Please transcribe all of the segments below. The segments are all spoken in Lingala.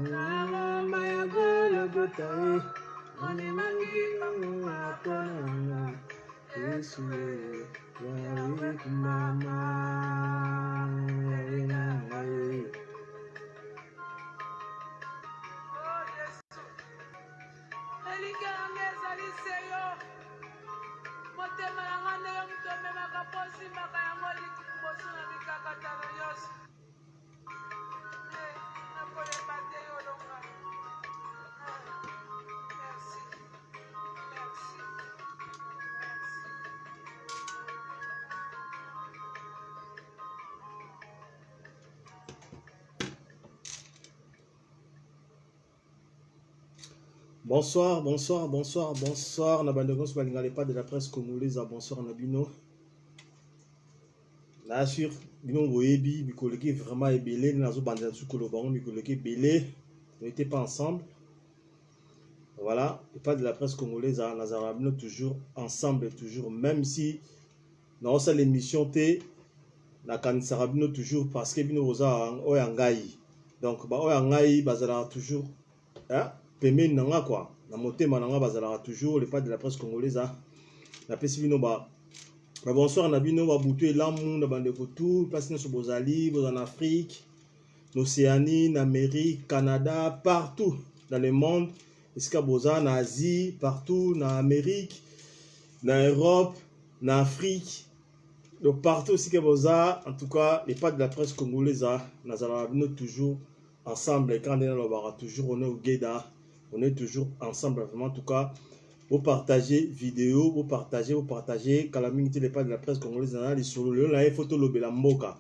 Maya gula gotai, ane mangi apona, Yesu yawik mama, yawik. Bonsoir, bonsoir, bonsoir, bonsoir. Nabandegos balingale pas de la presse congolaise. Bonsoir Nabino. Là sur Bino Boebi, Mikoleke vraiment ébélé. Nazo Bandasu Kolobaron, Mikoleke belé. On n'était pas ensemble. Voilà, et pas de la presse congolaise. Nazarabino toujours ensemble, toujours. Même si dans cette émission T, Nakanisarabino toujours parce que Bino Rosa Oyangai. Donc, Oyangai, Bazala toujours. Hein? Pemé nanga quoi na motema nanga bazala toujours les pas de la presse congolaise na pesi bino bonsoir na bino ba butu elamu na bande ko tout place na sobozali vous en Afrique l'Océanie, en Amérique, Canada, partout dans le monde iska boza na Asie partout na Amérique na Europe na Afrique donc partout iska boza en tout cas les pas de la presse congolaise nazala bino toujours ensemble quand on est toujours on est au Guéda. On est toujours ensemble, vraiment. En tout cas, vous partagez vidéo, vous partagez. Calamité n'est pas de la presse congolaise, les solo. Il faut tolober la moka.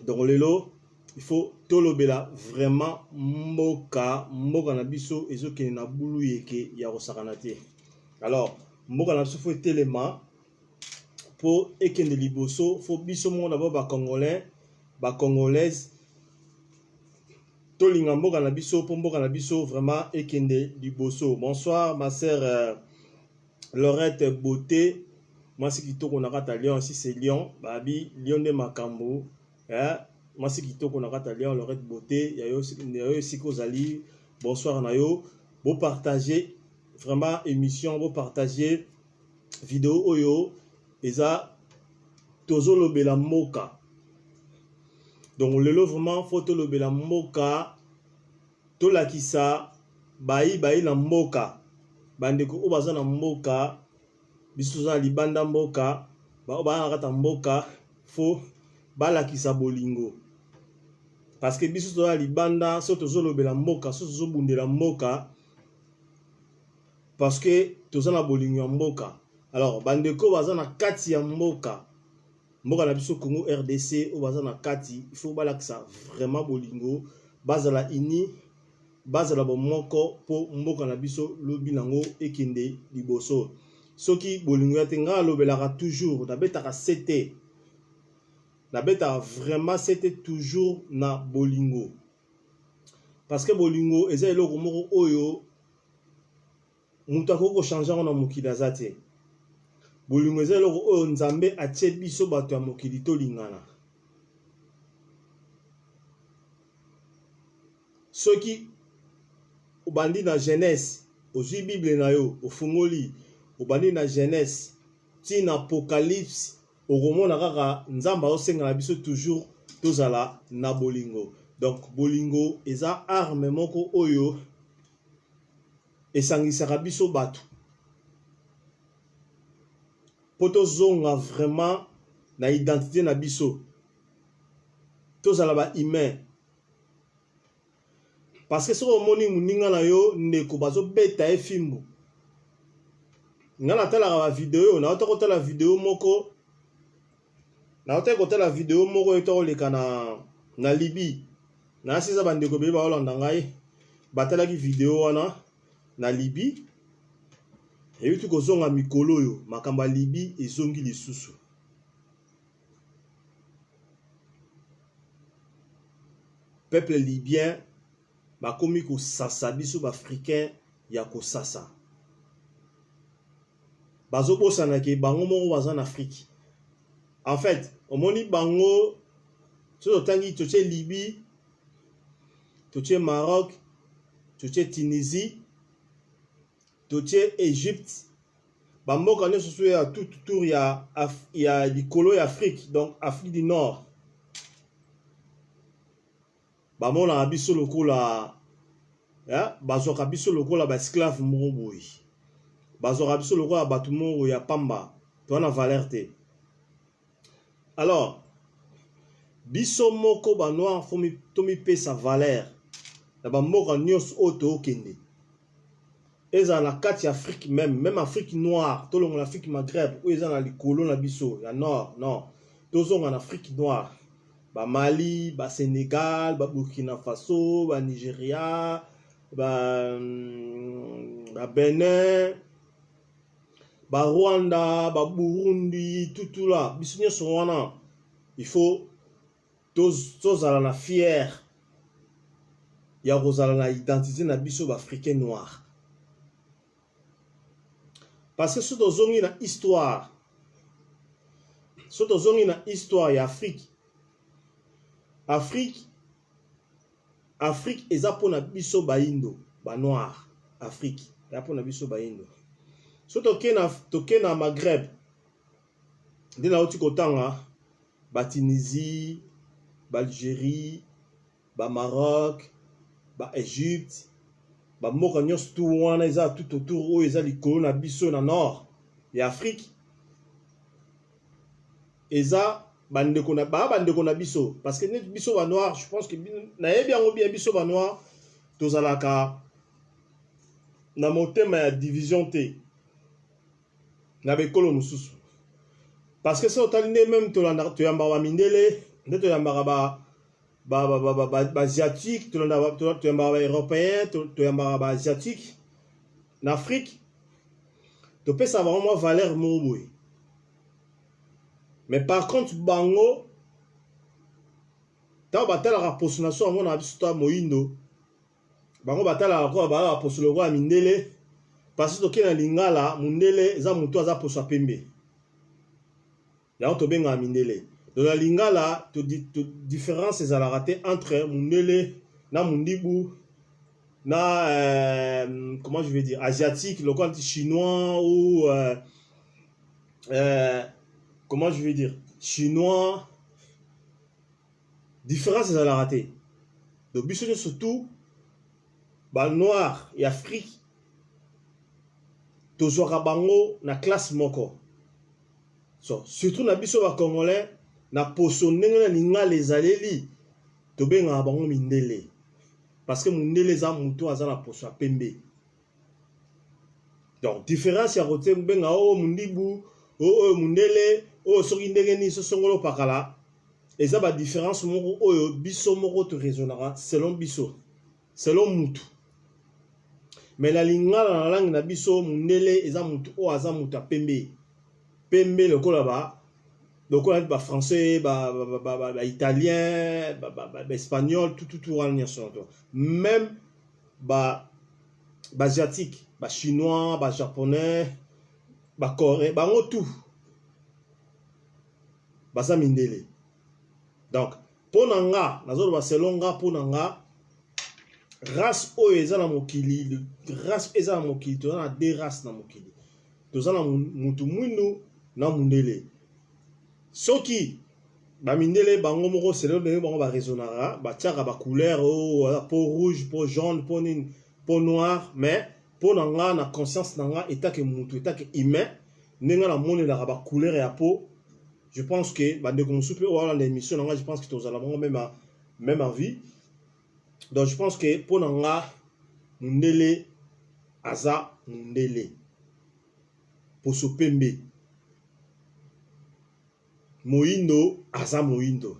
Donc, il faut tolober la vraiment moka. Moka na biso, et ce qui est na boulou et qui y a rosakanate. Alors, moka na biso, faut téléma. Pour ekende liboso, faut biso mon d'abord ba congolais, ba congolaise. Tolinga mboka na biso po mboka na biso vraiment ekende liboso. Bonsoir ma sœur Laurette Beauté. Moi c'est kitoko na kata Lyon, ici c'est Lyon. Babi Lyon de Makambo. Moi c'est kitoko na kata Lyon Laurette Beauté. Yayo siko zali. Bonsoir na yo. Vous partagez vraiment émission, vous partagez vidéo oyo eza tozo lobela moka. Donc le vraiment photo le bela moka to la kisa bayi la moka bandeko obaza na moka bisuza libanda moka ba na kata moka fo bala kisa bolingo parce que bisuza libanda so tozo le bela moka so tozo bundela moka parce que toza na bolingo moka alors bandeko baza na kati ya moka mboka na biso Congo RDC au baza na kati il faut balakisa vraiment bolingo bazala ini bazala bomoko po mboka na biso lobi nango ekende liboso soki bolingo ya tenga lobelaka toujours na betaka CT na beta vraiment c'était toujours na bolingo parce que bolingo eza eloko moko oyo mutu akoko changer na mokili azate bolingo eza eloko oyo nzambe atie biso bato ya mokili tolingana soki obandi na jeunesse ozwi bible na yo ofungoli obandi na jeunesse ti na apocalypse okomona kaka nzambe aosenga na biso toujours tozala na bolingo donc bolingo eza arme moko oyo esangisaka biso bato po tozonga vraiment na identité na biso tozala ba humain parce que soki omoni moninga na yo ndeko bazobeta ye fimbu nga natalaka bavideo naota kotala video moko eta koleka na Libye nasiza bandeko beye baolanda ngai batalaki video wana na Libye eyuti kozonga mikolo oyo makambo ya Libye ezongi lisusu peuple libyen bakomi kosasa biso baafricain ya kosasa bazobosana ke bango moko baza na Afrique en fait omoni bango so totangi toche Libye totie Maroc, totie Tunisie, totie Égypte. Bamboka ne se souvient à tout tour, il y a l'Icolo et Afrique, donc Afrique du Nord. Bamona abiso lokola, bazoka biso lokola ba esclave moko boy. Bazoka biso lokola batu moko ya pamba, to na valeur te. Alors, biso moko ba noir tomi pe sa valeur. Na bamboka nyos oto okende. Eza na kati Afrique même Afrique noire, to longa Afrique Maghreb, ou eza na likolo na biso, ya nord, non. Tozonga en Afrique noire. Ba Mali, ba Sénégal, ba Burkina Faso, ba Nigeria, ba Benin, ba Rwanda, ba Burundi, tout là. Biso nyonso wana, il faut tozala na fier. Ya kozala na identité na biso ba africain noir. Parce que ce tozongi na histoire. Ce tozongi na histoire ya Afrique. Afrique eza pona biso baindo, ba noir. Afrique eza pona biso baindo. So toke na Maghreb. Ndena oti kotanga ba Tunisie, ba Algérie, ba Maroc, ba Égypte, ba mboka nyonso tu wana eza tout autour oyo eza likolo na biso na nord ya Afrique. Eza bandeko na biso parce que net biso ba noir, je pense que na yebi yango bien biso ba noir tozalaka na motema ya division te na bekolo mususu. Parce que ça otali même to yamba wa mindele, nde to yamba ba asiatique, to yamba ba européen, to yamba ba asiatique na Afrique. To pe ça vraiment valeur mo. Mais par contre, bango, tant batala la postulation on a biso moindo. Bango batala la ba postulation a mindele parce que toke na lingala mundele za mutu aza posa pembe. Ya to benga mindele. Dans la lingala to différence ezala raté entre mundele na mundibu na comment je vais dire asiatique, le côté chinois ou comment je vais dire, chinois, différence à la raté. Donc, biso surtout, bal noir et Afrique, tozwaka bango na classe moko. So, surtout na biso ba congolais, na poso ndenge na linga les aleli, to benga bango mindele. Parce que mindele za mutu aza na poso a pembe. Donc, différence ya rote benga o mundibu, o mundele, o soki ndenge ni so songolo pakala eza ba différence moko oyo biso moko to raisonnera selon biso selon mutu. Mais la lingala na langue na biso mundele eza mutu o aza mutu a pembe lokola ba français ba italien ba espagnol tout wana nyonso. Même ba asiatique, ba chinois, ba japonais, ba coréen, bango tout basa mindele. Donc pona nga nazolo ba selon nga pona nga race oyo eza na mokili, race eza na mokili, to na deux races na mokili. To za na mutu mwindu na mundele. Soki ba mindele bango moko selon de bango ba raisonnera, ba tiaka ba couleur o peau rouge, peau jaune, peau noire, mais pona nga na conscience na nga etake mutu etake humain nenga na mone la ba couleur ya peau. Je pense que bandeko musupe ou dans l'émission je pense que tous allons même envie. Donc je pense que pour nga mundele aza mundele pour so pembe moindo aza moindo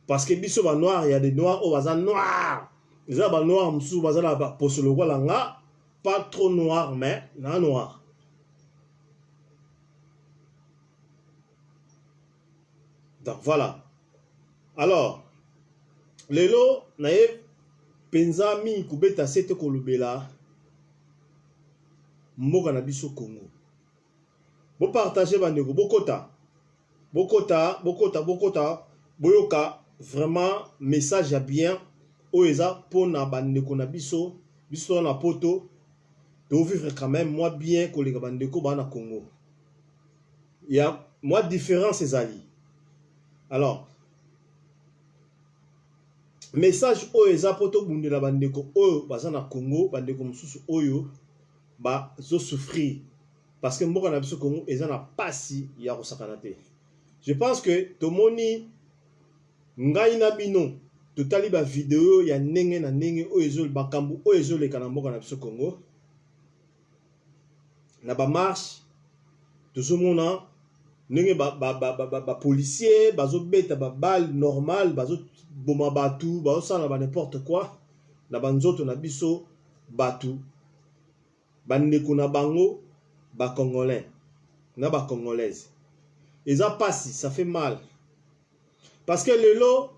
parce que biso ba noir, il y a des noirs au aza noir, ils a ba noir musu baza la pour so le wala nga pas trop noir mais na noir. Donc voilà. Alors, lelo nae penza mi kubeta sete kolobela mboka na biso Congo. Bo partager bandeko bokota. Boyoka vraiment message ya bien Oeza pona bandeko na biso, biso na poto, to vivre quand même moi bien que les bandeko ba na Congo. Il y a moi différence ezali. Alors message Oeza poto bundela bandeko oyo baza na Congo, bandeko mususu oyo ba zo souffrir parce que mboka na biso Congo eza na pasi ya kosakana te. Je pense que tomoni ngai na bino totali ba vidéo ya ndenge na ndenge oyo bakambu oyo ezoleka na mboka na biso Congo na ba marche tozomona ndenge ba policier bazobeta ba balle normal bazoboma batu bazosala ba n'importe quoi na banzoto na biso batu bandeko na bango ba congolais na ba congolaises eza pasi ça fait mal parce que lelo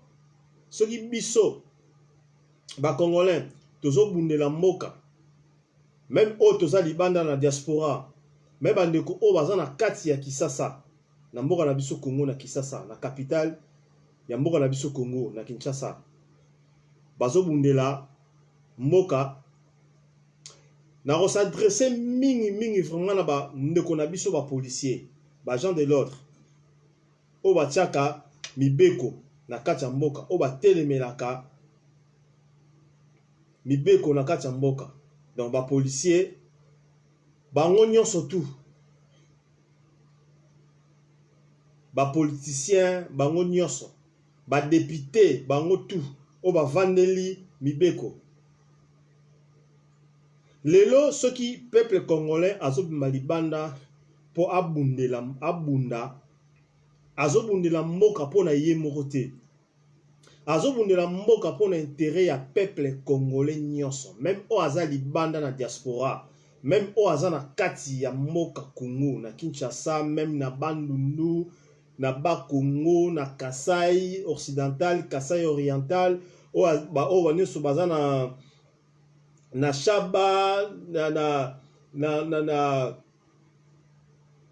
soki biso ba congolais tozobundela mboka même o toza libanda na diaspora même bandeko o baza na kati ya Kisasa na mboka na biso Congo na Kisasa na capitale ya mboka na biso Congo na Kinshasa bazobundela mboka na s'adresser mingi vraiment na ba ndeko na biso ba policier ba agent de l'ordre o batiaka mibeko na kati ya mboka o batelemelaka mibeko na kati ya mboka donc ba policier bango nyonso tout ba politicien bango nyonso ba député bango tout o ba vandeli mibeko lelo soki peuple congolais azobima libanda po abunda azobundela mboka pona ye moko te azobundela mboka pona intérêt ya peuple congolais nyonso même o aza libanda na diaspora même o aza na kati ya mboka Congo na Kinshasa même na Bandundu na Bakongo na Kasai occidental Kasai oriental o nyonso baza na Shaba na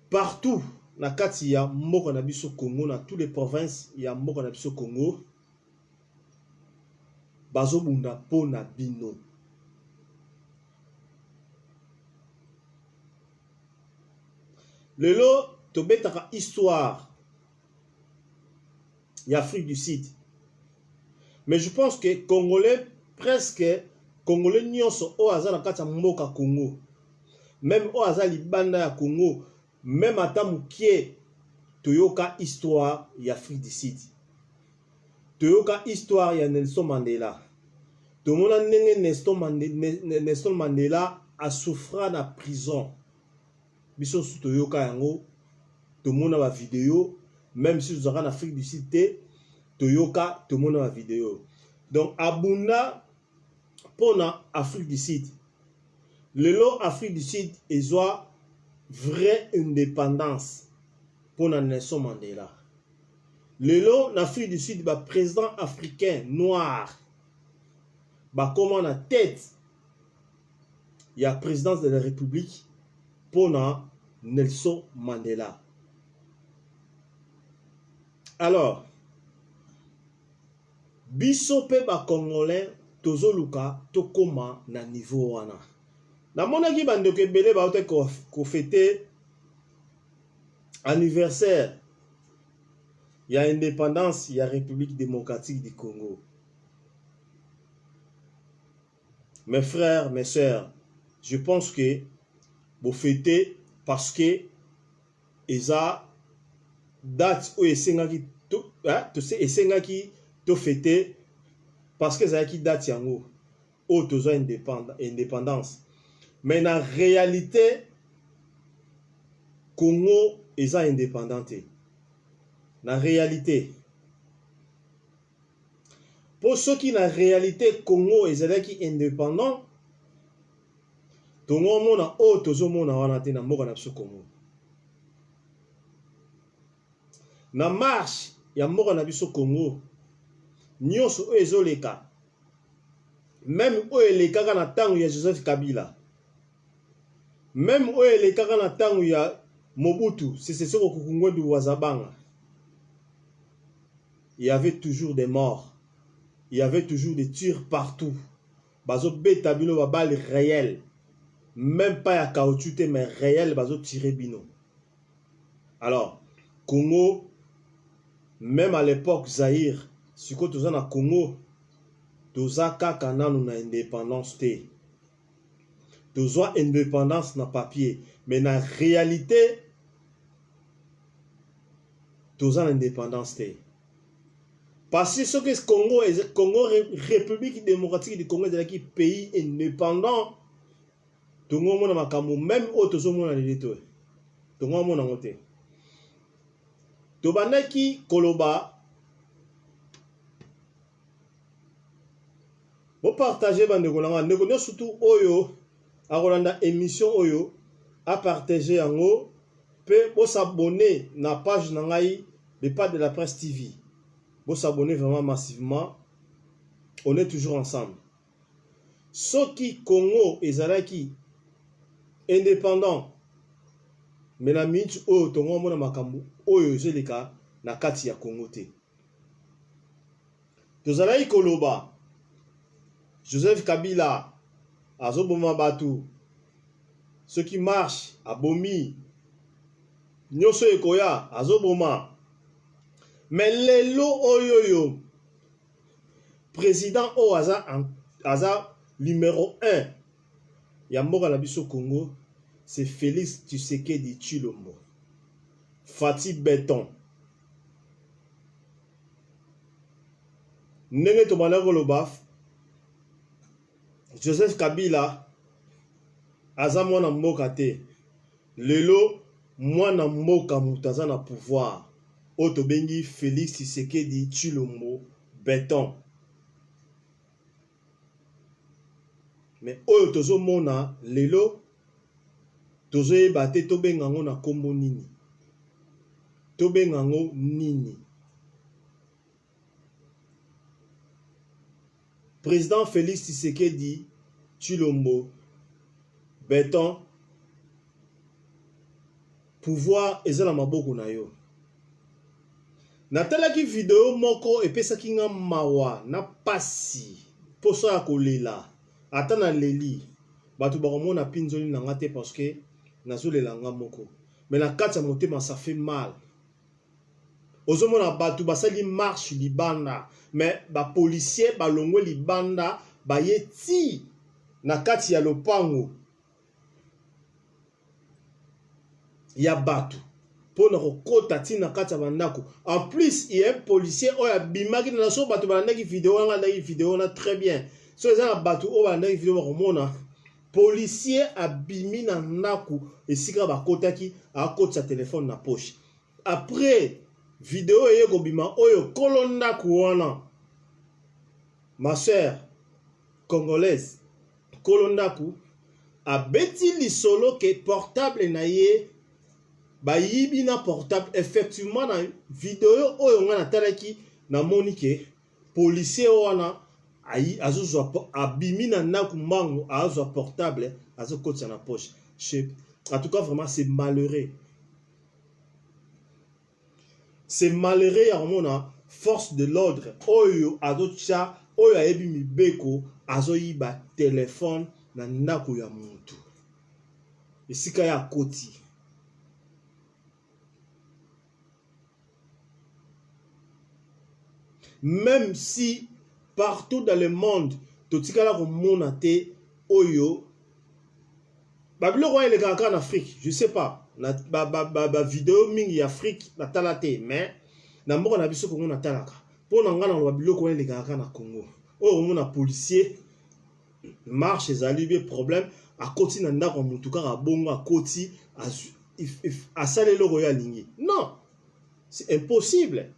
partout na kati ya mboka na biso Congo na toutes les provinces ya mboka na biso Congo bazobunda pona bino lelo tobetaka histoire ya Afrique du Sud mais je pense que congolais presque congolais nyonso o aza na kati ya mboka Congo même o aza libanda ya Congo même ata mukie toyoka histoire ya Afrique du Sud toyoka histoire ya Nelson Mandela tomona ndenge Nelson Mandela a souffert na prison biso toyoka yango tomona ba vidéo même si vous en Afrique du Sud toyoka tomona ba vidéo donc abunda pona Afrique du Sud lelo Afrique du Sud ezwa vraie indépendance pona Nelson Mandela lelo na Afrique du Sud ba président africain noir ba comment na tête ya présidence de la République pona Nelson Mandela. Alors biso pe ba congolais tozoluka tokoma na niveau wana na monaki bandeko ebele baote ko fêter anniversaire ya indépendance ya République démocratique du Congo. Mes frères, mes sœurs, je pense que vous fêtez parce que eza date où esengaki to fêter parce que ezalaki date yango o tozo indépendance mais na réalité Congo eza indépendante na réalité pour ceux qui na réalité Congo ezalaki indépendant tongo mona o tozo mona wana te na mboka na biso Congo na marche ya mboka na biso Congo nyonso oyo ezoleka même oyo elekaka na tango ya Joseph Kabila même oyo elekaka na tango ya Mobutu Sese Seko Ngbendu Wazabanga il y avait toujours des morts il y avait toujours des tirs partout. Bazo beta bino ba balle réel. Même pas à caoutchouc mais réel bazo tirer bino. Alors, Congo, même à l'époque Zaïre, si tu es en Congo, toza kaka nanu na indépendance te. Toza indépendance na papier, mais na réalité toza indépendance te. Parce que ce que Congo République démocratique du Congo est un pays indépendant. Tongo mona makambo même au tozo mona lelito. Tongo mona ngote. Tobanaki koloba bo partager bande kolanga ndeko nyo surtout oyo a Rolanda émission oyo a partager yango pe bo s'abonner na page na ngai le pas de la presse TV. Bo s'abonner vraiment massivement. On est toujours ensemble. Soki Congo ezalaki indépendant mais la minute oyo tongo mona makambo oyo zeleka na kati ya Congo te. Tozalaki koloba Joseph Kabila azoboma batu ceux qui marchent abomi nyoso ekoya azoboma mais lelo oyoyo président o aza numéro 1 ya mboka na biso Congo, c'est Félix Tshisekedi Tshilombo. Fati Béton. Ndenge tobanda koloba Joseph Kabila aza mwana mboka te. Lelo mwana mboka mutu aza na pouvoir. O tobengi Félix Tshisekedi Tshilombo Béton. Mais oyo tozo mona lelo tozo yeba te tobenga ngo na kombo nini. Tobenga ngo nini. Président Félix Tshisekedi Tshilombo Béton, pouvoir ezala maboko na yo. Natalaki video moko epesaki nga mawa na pasi poso ya kolela ata na leli batu bakomona pinzoli na nga te parce que nazolela nga moko mais na kati ya motema ça fait mal. Ozomona batu basali marche libanda mais ba policier balongwe libanda bayeti na kati ya lopango ya batu pona kokota tina kati ya bandako. En plus il y a un policier oya bimaki na so batu balandaki vidéo nga ndaki vidéo na très bien. So eza batu o balandaki vidéo bakomona policier abimi na ndako esika bakotaki akotisa téléphone na poche. Après vidéo eye kobima oyo kolondaku wana ma sœur congolaise kolondaku abeti lisolo ke portable na ye bayibi na portable. Effectivement na vidéo oyo nga natalaki na monike policier wana azozwa abimi na ndaku mbangu azozwa portable azokotisa na poche. En tout cas vraiment c'est malheureux. C'est malheureux ya komona force de l'ordre oyo azotia oyo ayebi mibeko azoyiba téléphone na ndako ya muntu esika ya koti. Même si partout dans le monde totikala komona te oyo babiloko wana elekaka en Afrique, je sais pas ba vidéo mingi ya Afrique na talate mais na mboka na biso Congo na talaka pona nga na babiloko wana elekaka na Congo oyo komona policier marche ezali bien problème akoti na ndako mutu kaka bongo akoti asala eloko ya lingi. Non, c'est impossible.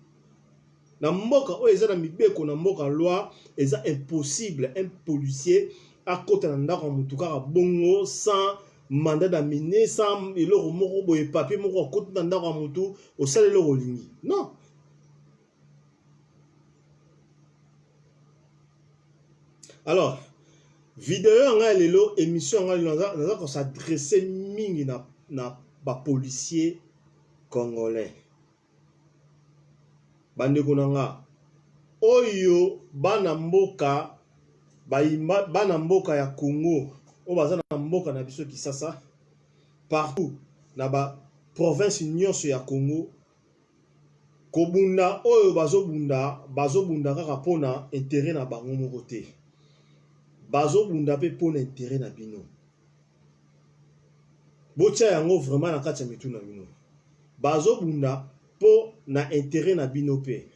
Na mboka oyo eza na mibeko na mboka loi eza impossible un policier akota na ndako mutu kaka bongo sans mandat d'amener sans eloko moko boye papier moko akoti na ndako mutu osala eloko lingi. Non. Alors vidéo nga lelo émission nga naza ko s'adresser mingi na ba policier congolais. Bandeko nanga oyo bana mboka bana mboka ya Congo o baza na mboka na biso Kisasa partout na ba province nyonso ya Congo kobunda oyo bazobunda kaka pona intérêt na bango moko te bazobunda pe pona intérêt na bino botia yango vraiment na kati ya mitu na bino bazobunda po na intérêt na bino pe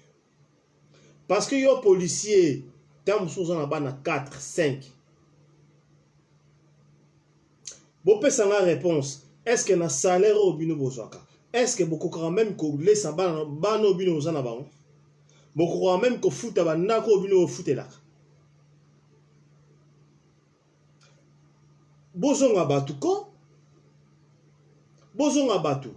parce que yo policier tant mosusu na bana 4 5 bopesa nga réponse est-ce que na salaire au bino bozwaka est-ce que bokokaka même kolesa bana o bino oza na bango bokokaka même kofuta bandako o bino ofutelaka bozonga bato ko bozonga bato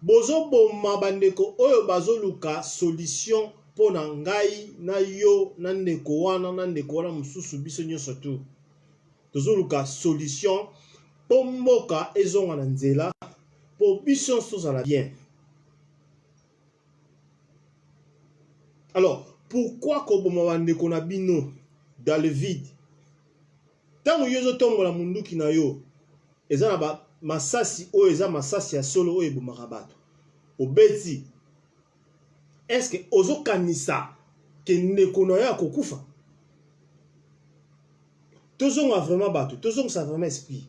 bozoboma bandeko oyo bazoluka solution mpo na ngai na yo na ndeko wana mosusu biso nyonso tu tozoluka solution mpo mboka ezonga na nzela mpo biso nyonso tozala bien. Alors pourquoi koboma bandeko na bino dans le vide ntango yo ozotombola munduki na yo eza na masasi oyo eza masasi ya solo oyo ebomaka bato obeti est-ce que ozokanisa ke ndeko na yo akokufa tozonga vraiment bato tozongisa vraiment esprit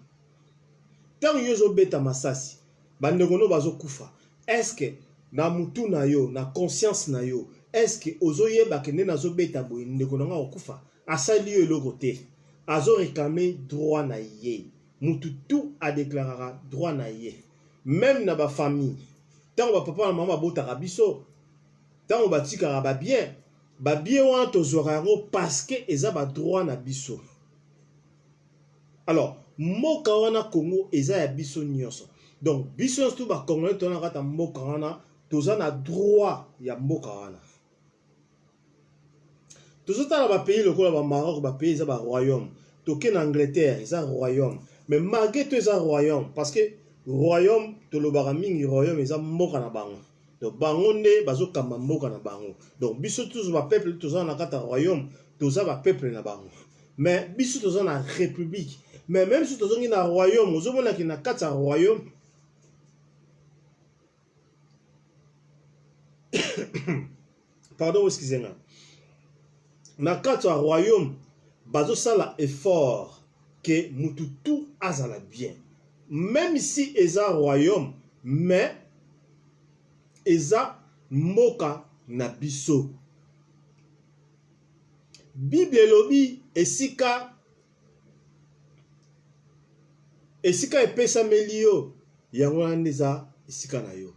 ntango yo ozobeta masasi bandeko no bazokufa est-ce que na mutu na yo na conscience na yo est-ce que ozoyeba ke nde nazobeta boye ndeko na nga akokufa asali yo eloko te azoréclame droit na ye mutu tout adéclarera droit na ye même na bafamille ntango bapapa na mama babotaka biso ntango batikaka babien wana tozwaka yango parce que eza badroit na biso. Alors mboka wana Congo eza ya biso nyonso donc biso nyonso tu bakongolais tona kata mboka wana toza na droit ya mboka wana tozotala bapays lokola bamaroc bapays eza baroyaume toke na Angleterre eza royaume mais malgré tout eza royaume parce que royaume tolobaka mingi royaume eza mboka na bango donc bango nde bazokamba mboka na bango donc biso tous bapeuple toza na kata royaume toza bapeuple na bango mais biso toza na république mais même si tozongi na royaume ozomonaki na kati ya royaume pardon excusez-moi na kati ya royaume bazosala effort que mutu tout azala bien même si eza royaume mais eza mboka na biso Bible elobi esika epesameli yo yango wana eza esika na yo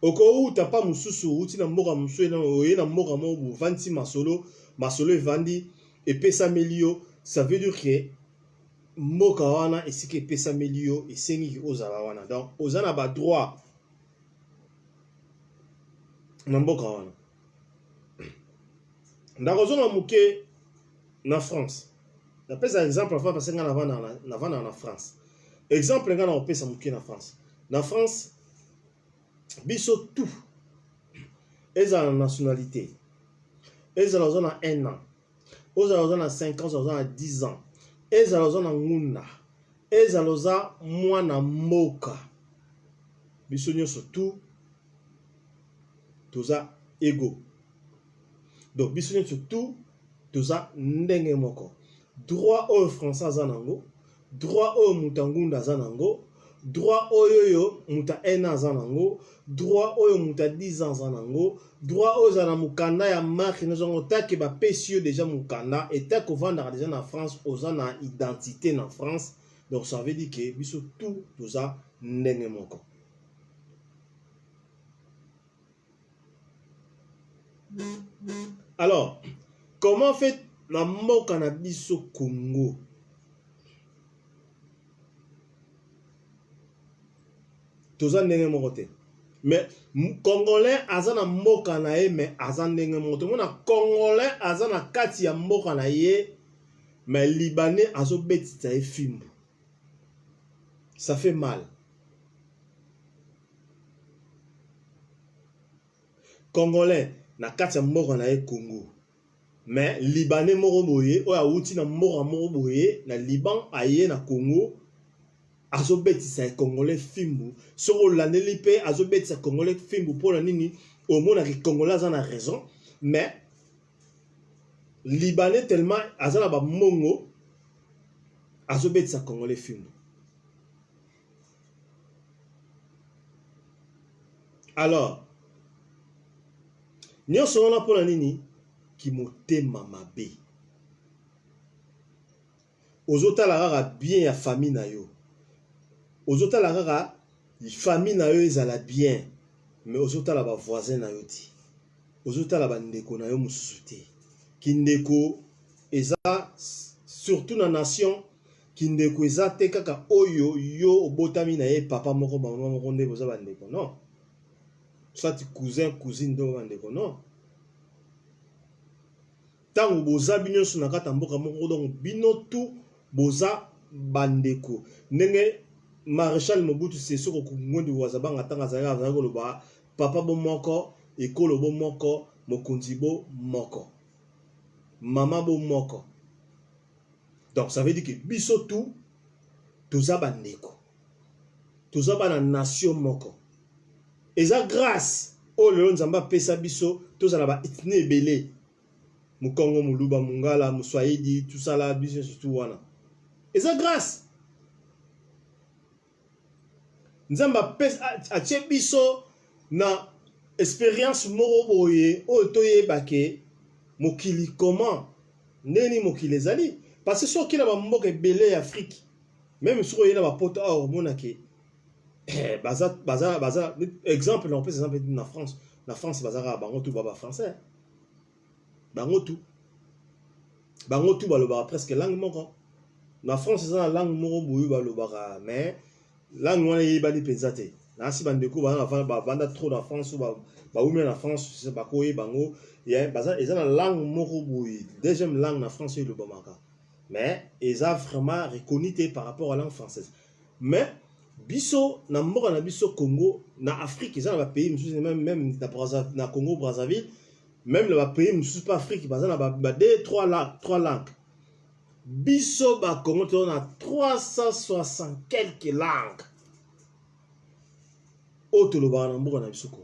okouta pa mosusu outi na mboka mosusu oye na mboka moko bovandi masolo evandi epesameli yo ça veut dire que mboka wana esika epesameli yo esengi ozala wana donc oza na badroit na mboka wana ndakozonga moke na France napesa exemple afa parce nga navanda na France exemple nga na opesa moke na France biso tout ezala na nationalité ezala oza na 1 an ezala oza na 5 ans oza na 10 ans ezala oza na ngunda ezala oza mwana mboka biso nyonso tout toza ego donc biso nyonso tout toza ndenge moko droit oyo français aza nango droit oyo muta ngunda aza nango droit oyo muta 1 an aza nango droit oyo muta 10 ans aza nango droit oyo za na mukanda ya marque nozongo take bapesi yo déjà mukanda etake ovandaka déjà na France oza na identité na France donc ça veut dire que biso tout toza ndenge moko alors comment fait na mboka na biso Congo toza ndenge moko te mais congolais aza na mboka na ye mais aza ndenge moko te mona congolais aza na kati ya mboka na ye mais libanais azobetisa ye fimbu ça fait mal Congolais na kati ya mboka na ye Congo. Mais Libanais moko boye oya uti na mboka moko boye na Liban aye na Congo azobetisa Congolais fimbu soko landeli pe azobetisa Congolais fimbu pour nini au mona ki Congolais aza na raison mais Libanais tellement azala ba mongo azobetisa Congolais fimbu. Alors nyonso wana pour nini ki motema mabe ozotala kaka bien ya famille na yo ozotala kaka famille na yo ezala bien mais ozotala ba voisin na yo ti ozotala ba ndeko na yo mususu te kindeko eza surtout na nation kindeko eza te kaka oyo yo obotami na ye papa moko mama moko nde boza ba ndeko non soit cousin cousine ndo ba ndeko non tango boza bino so na kata mboka moko donc bino tout boza bandeko ndenge Maréchal Mobutu Sese Seko Ngwendi wazabanga tanga zaya koloba papa bo moko ekolo bo moko mokonzi bo moko mama bo moko. Donc ça veut dire que biso tout toza bandeko toza bana nation moko eza grâce o lelo nzamba pesa biso toza na ba ethnie ebele Mukongo Muluba Mungala Muswahili tout ça là biso surtout wana eza grâce nzamba pesa atie biso na expérience moko boye o toyeba ke mokili comment neni mokili ezali parce que soki na ba mboka ebele ya Afrique même soki oyena ba poto or mona ke baza exemple na pesa exemple na France bazaka bango tout baba français bango tout baloba presque langue moko na France eza na langue moko boye balobaka mais langue wana yebani penza te na si bandeko banda trop na France ba oumia na France ba koye bango ya baza eza na langue moko boye deuxième langue na France le bomaka mais eza vraiment reconnu par rapport à la langue française mais biso na mboka na biso Congo na Afrique eza na ba pays mususu même na Congo Brazzaville même le pays mususu pas Afrique baza na ba deux trois langues biso ba Congo to na 360 quelques langues auto le ba na mboka na biso Congo.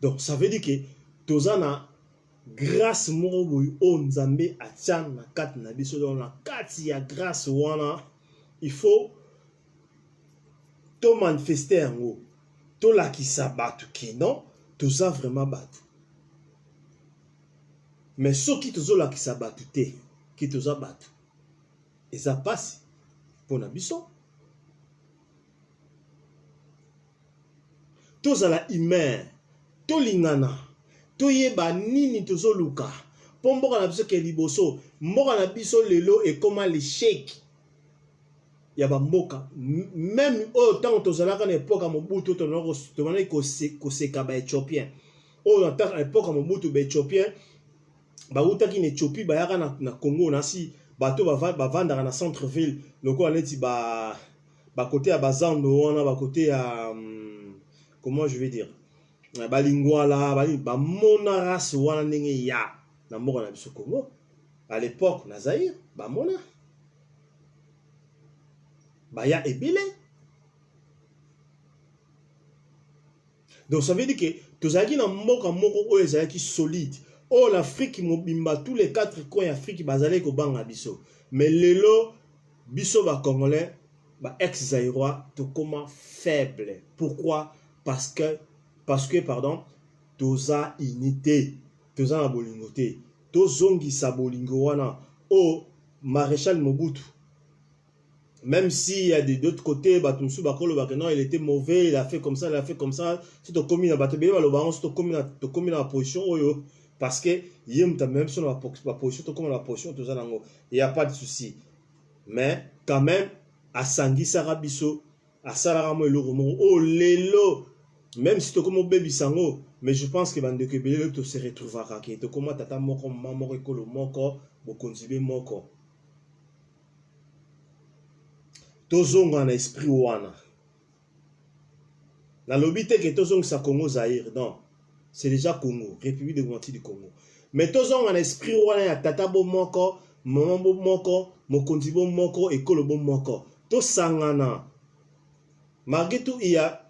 Donc ça veut dire que toza na grâce moko boy o nzambe atia na kati na biso donc na kati ya grâce wana il faut to manifester yango to lakisa batu ki non toza vraiment batu mais soki tozo lakisa batu te ki toza batu eza pasi pona biso tozala humain tolingana toyeba nini tozoluka po mboka na biso ke liboso mboka na biso lelo ekoma l'échec ya bamboka même oyo ntango tozalaka na epoke ya Mobutu tomonaki koseka baéthiopien oyo na epoke ya Mobutu baéthiopien bautaki na Éthiopie bayaka na Congo nasi bato bavandaka na centre ville lokola neti bakote ya bazando wana bakote ya comment je vais dire balingwala bamona race wana ndenge ya na mboka na biso Congo à l'époque na Zaïre bamona baya ebele. Donc ça veut dire que tozalaki na mboka moko oyo ezalaki solide oyo l'Afrique mobimba tous les 4 coins d'Afrique bazalaki kobanga biso mais lelo biso ba Congolais ba ex-zaïrois tokoma faible. Pourquoi? Parce que pardon toza unité toza na bolingo te tozongisa bolingo wana o Maréchal Mobutu même si il y a d'autres côtés batumsu bakolo bakeno il était mauvais il a fait comme ça si to komi na bato be baloba si to komi na position oyo parce que yem ta même sur la position to komi na position toza nango il y a pas de souci mais quand même asangisa rabiso asala mo eloko mo o lelo même si to komo bebi sango mais je pense que bande que belelo to se retrouvera que to komo tata moko maman moko ekolo moko bokonzibe moko tozonga na esprit wana La lobby te que tozong sa Congo Zaïre, non. C'est déjà Congo, République démocratique du Congo. Mais tozong en esprit wana ya tata bo moko, maman bo moko, mokonzi bo moko, ekolo bo moko. To sangana. Malgré tout, il y a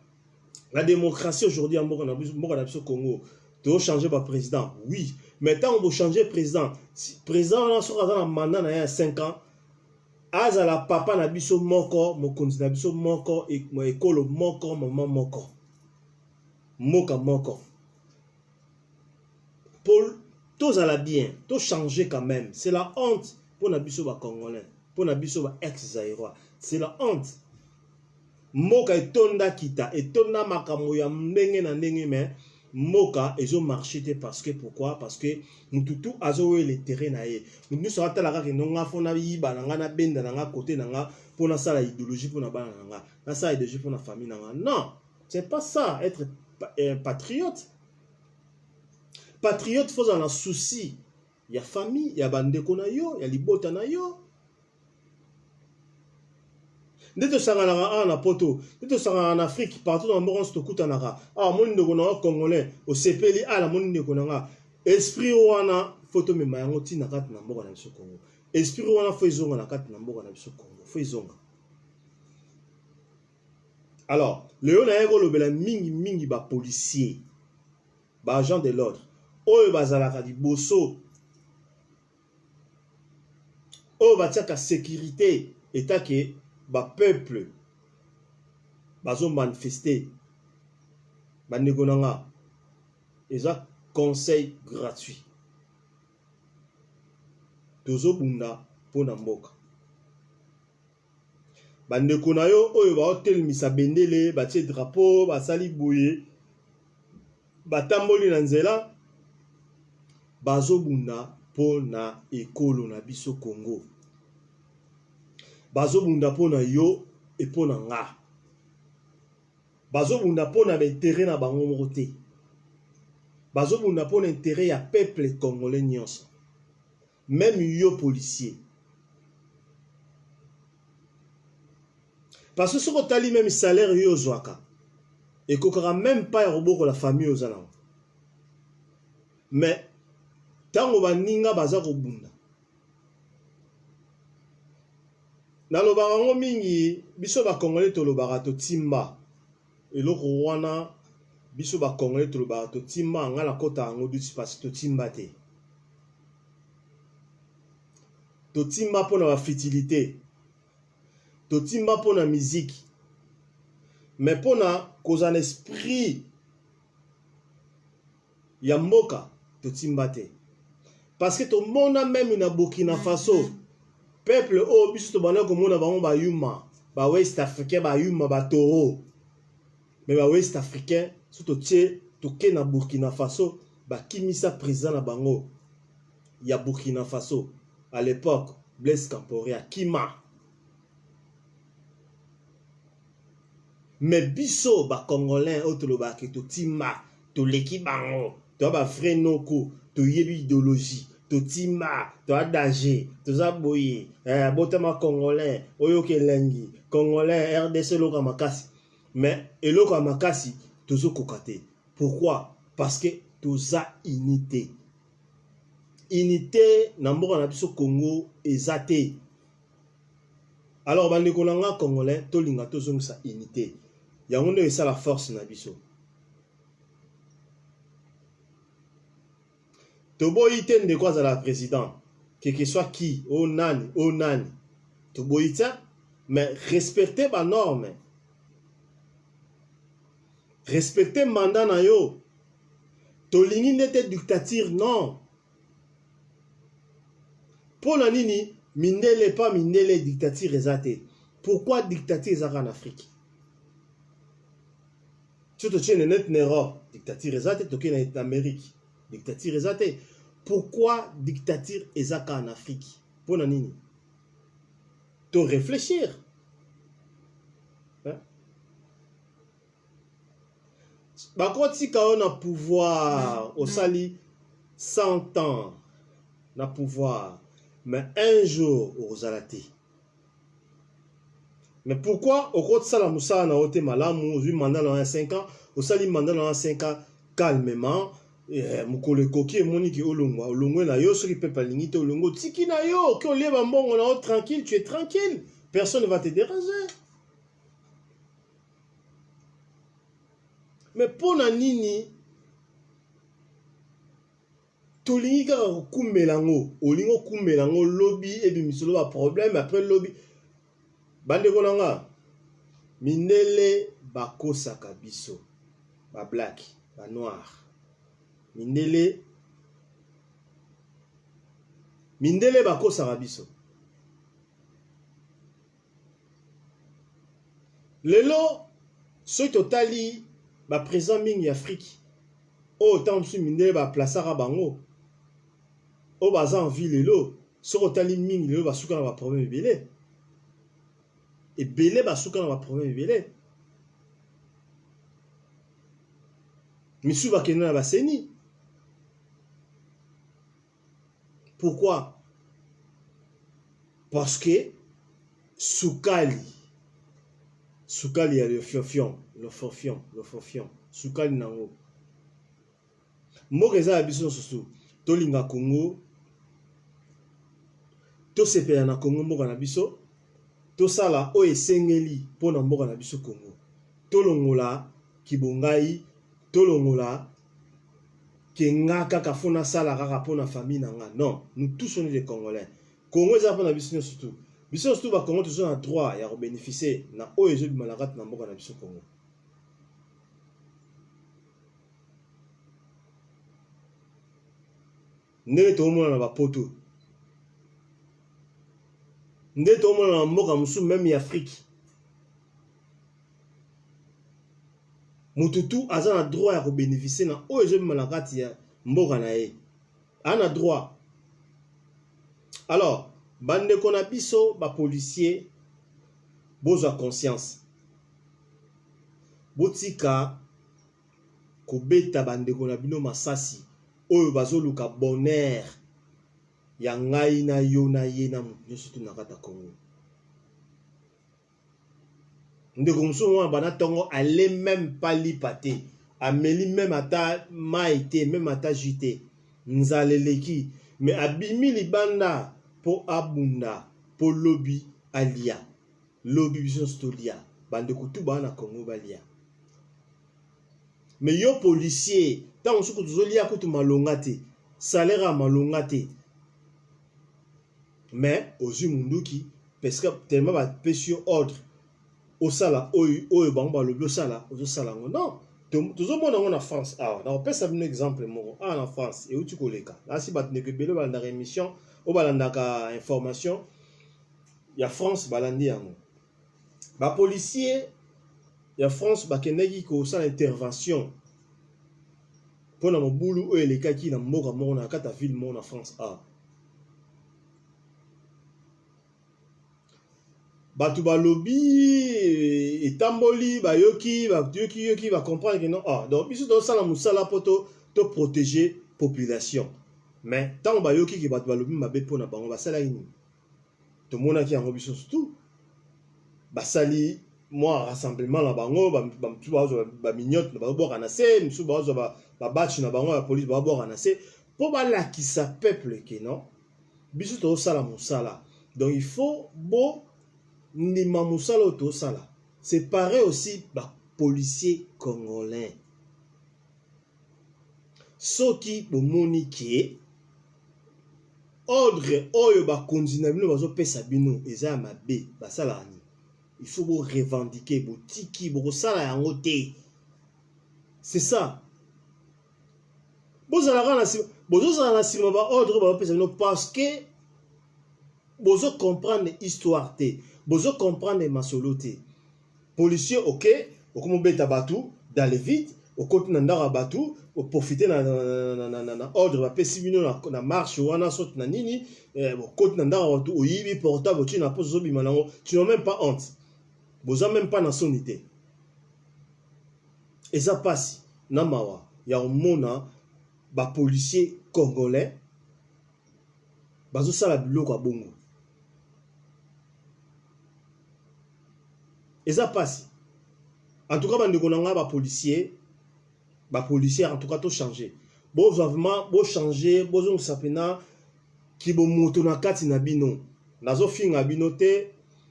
la démocratie aujourd'hui en Congo. Tu veux changer par président, oui. Mais tant on veut changer président, si président on a sur un mandat il y a 5 ans, azala papa na biso moko, mokonzi na biso moko, ekolo moko, maman moko. Moka moko. Pour tous à la bien, tout changer quand même. C'est la honte pour Nabiso ba Congolais, pour Nabiso ba ex-Zaïrois. C'est la honte. Moka etonda kita, etonda makambo ya ndenge na ndenge mais moka ezo marché parce que pourquoi? Parce que mututu azo le terrain na ye. Nous sera tala ka nonga fona yiba na na benda na côté na pour na sala idéologie pour na bana na sala idéologie pour na famille na. Non, c'est pas ça être patriote. Patriote faut en souci. Il y a famille, il y a bandeko na yo, il y a libota na yo. Ndето sangana na poto, ndето sangana en Afrique, partout dans le monde to kutanaka. Ah mon ndeko na congolais, au sepeli ala mon ndeko na esprit wana photo me mayango tina kat na mboka na biso Congo. Esprit wana fo izonga na kat na mboka na biso Congo, fo izonga. Alors, Léon na yego lobela mingi ba policier, ba agent de l'ordre. Oyo bazalaka di boso, oyo batiaka sécurité état ke ba peuple bazo manifester bandeko nanga eza conseil gratuit tozo bunda pona mboka bandeko na yo oyo baotelemisa bendele batie drapeau basali boye batamboli na nzela bazo bunda pona ekolo na biso Congo. Bazo bunda pona yo et pona nga. Bazo bunda pona intérêt na bango moko te. Bazo bunda pona intérêt ya peuple congolais nyonso. Même yo policier. Parce que ce qu'on t'a dit même salaire yo zwaka. Et qu'on aura même pas roboko la famille aux alentours. Mais tango baninga baza ko bunda. Na lobaka ngo mingi biso ba congolais to lobaka to timba eloko wana biso ba congolais to lobaka to timba ngala kota ngo duti parce to timba te to timba pona ba fertilité to timba pona musique mais pona cause en esprit ya mboka to timba te parce que to mona même na Burkina Faso peuple o biso to bana ko mona bango ba yuma ba West Africain ba yuma ba toro mais ba West Africain surtout tché to ke na Burkina Faso ba kimisa président na bango ya Burkina Faso à l'époque Blaise Compaoré kima mais biso ba congolais o to lo ba ke to tima to leki bango to ba frère noko to yebi idéologie to timba, to adagé, to zaboye, botama congolais, oyoke lengi, congolais, RDC loka makasi. Mais, eloka makasi, tozo kokate. Pourquoi? Parce que toza unité. Unité, namboka na biso Congo, ezate. Alors, bandeko nanga congolais, to linga tozo sa unité. Yango nde esa la force na biso. Toboyite de quoi à la président, que soit qui, oh nani, toboyite, mais respectez ma norme, respectez mandat na yo, tolingi n'était dictature, non. Pour la nini, mindele pas mindele dictature ezate. Pourquoi dictature ezaka en Afrique? Tu te tiens net nero, dictature ezate, toke na Amérique. Dictature ezate. Pourquoi dictature ezaka en Afrique? Pour nini? To réfléchir. Hein? Bakoti ka on a pouvoir au sali 100 ans na pouvoir mais un jour aux alati. Mais pourquoi au cours de ça, la moussa n'a pas malamu, au mandat dans 5 ans, au sali mandat dans 5 ans, calmement, mukole koki et moniki olongwa, olongwe na yo, ceux qui peuvent pas limiter olongo, tiki na yo, que lié bambon, on a tranquille, tu es tranquille, personne ne va te déranger. Mais pour nini, tolingi kaka kumelango, olingo kumelango lobby et bi misolo ba problème après lobby. Bande konanga, mindele bako sakabiso, ba black, ba noir. Mindele bako sakabiso. Lelo, ce totali ba présent mingi Afrique. O tant su mindele ba plasara bango. O baza en ville lelo, ce totali mingi lelo ba suka na ba problème belé. Et belé ba suka na ba problème belé. Misu ba kena ba seni. Pourquoi? Parce que Soukali a le forfion. Soukali nango. Mokeza abiso susu. Tolinga Congo. To sepela na Congo mboka na biso. To sala o esengeli pona mboka na biso Congo. To longola kibongai. To longola kenga kaka fona sala kaka pona famille nanga. Non, nous tous on est des Congolais. Congo eza pona biso surtout. Biso surtout ba Congo tous on a droit ya bénéficier na o ezo bi malakat na mboka na biso Congo. Ndenge to mona na ba poto. Ndenge to mona na mboka musu même ya Afrique. Mututu aza na droit ya bénéficier na o ezo bi malakat ya mboka na ye. Ana droit. Alors, bande kona biso ba policier boza conscience. Botika kobeta bande kona bino masasi oyo bazoluka bonheur ya ngai na yo na ye na mutu surtout na kata Congo. Ndeko musu mwa bana tongo ale même pas lipate, ameli même ata maite, même ata jité, nzaleleki, mais abimi libanda po abunda, po lobby alia, lobby biso stolia, bande kutu bana Congo balia. Mais yo policier, tant que tu zolia kutu malongate, salaire malongate. Mais ozu munduki, parce que tellement ba pesio ordre. Au sala, oyo bamba lobi au sala, au sala non. Toujours mon en France. Ah, on peut ça un exemple mon en France et où tu connais cas. Là si bat ne que belo balanda émission, au balanda ka information, il y a France balandi yango. Ba policier, il y a France ba kenegi ko sa intervention. Pour na mobulu o eleka ki na mboka mo na kata ville mo na France ah. Batu balobi etamboli bayoki va comprendre que non ah donc biso do sala musala poto to protéger population mais tant bayoki ki batu balobi mabe pona bango basala ini to mona ki yango biso surtout basali moi rassemblement la bango ba minyote ba boka na se musu ba batch na bango la police ba boka na se po ba la ki sa peuple que non biso to sala musala donc il faut beau Ndima musala auto sala. C'est pareil aussi bah policiers congolais. Soki bomoni ki ordre oyo ba konzina bino bazo pesa bino eza mabe basala ni. Il faut bo revendiquer bo tiki bo sala yango te. C'est ça. Bozo sala na sima ba ordre ba pesa bino parce que bozo comprendre histoire te. Bozo comprendre masoloté. Policier, ok, okomo beta batu, d'aller vite, au côté nandara batu, au profiter na ordre, va pesi bino na marche ou na saute na nini, au côté nandara batu, au yibi portable, tu n'as pas zobi manango, tu n'as même pas honte. Bozo même pas na sonité. Et ça passe, namawa, ya omona, ba policier congolais, bazo sala biloko a bongo. Et ça passe. En tout cas, bande konanga ba policier en tout cas tout changer. Bon vraiment bon changer, bon sapena ki bo moto na kati na bino. Nazo finga bino te,